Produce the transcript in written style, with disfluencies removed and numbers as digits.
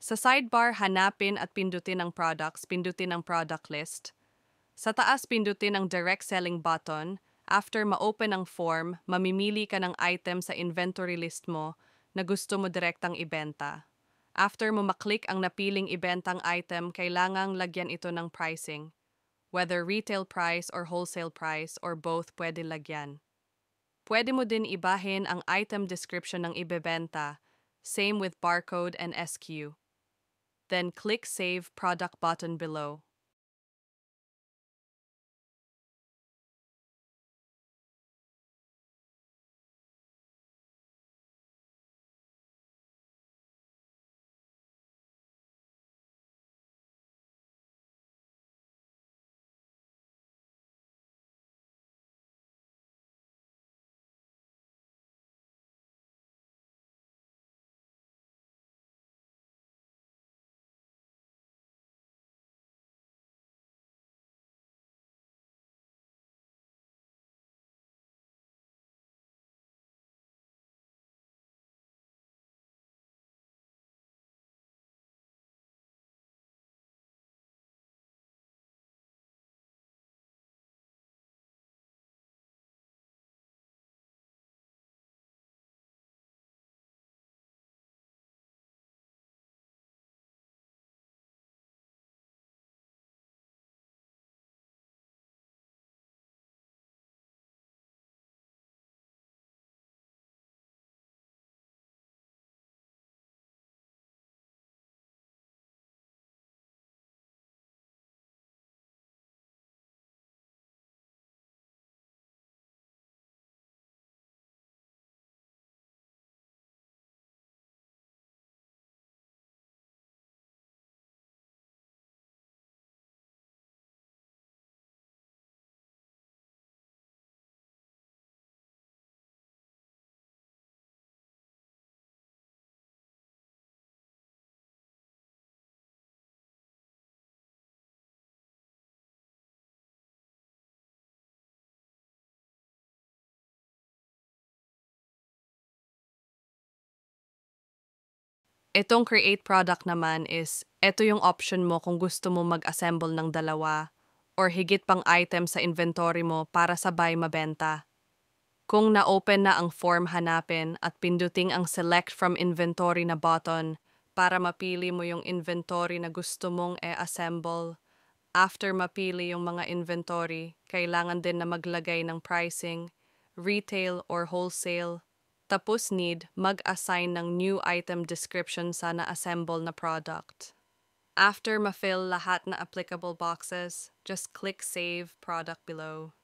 Sa sidebar, hanapin at pindutin ang products, pindutin ang product list. Sa taas, pindutin ang direct selling button. After ma-open ang form, mamimili ka ng item sa inventory list mo na gusto mo direktang ibenta. After mo maklik ang napiling ibentang item, kailangang lagyan ito ng pricing. Whether retail price or wholesale price or both pwede lagyan. Pwede mo din ibahin ang item description ng ibebenta, same with barcode and SKU. Then click Save Product button below. Itong create product naman is, ito yung option mo kung gusto mo mag-assemble ng dalawa or higit pang item sa inventory mo para sabay mabenta. Kung na-open na ang form, hanapin at pinduting ang Select from Inventory na button para mapili mo yung inventory na gusto mong e-assemble. After mapili yung mga inventory, kailangan din na maglagay ng pricing, retail or wholesale. Tapos mag-assign ng new item description sa na-assemble na product. After ma-fill lahat na applicable boxes, just click Save Product below.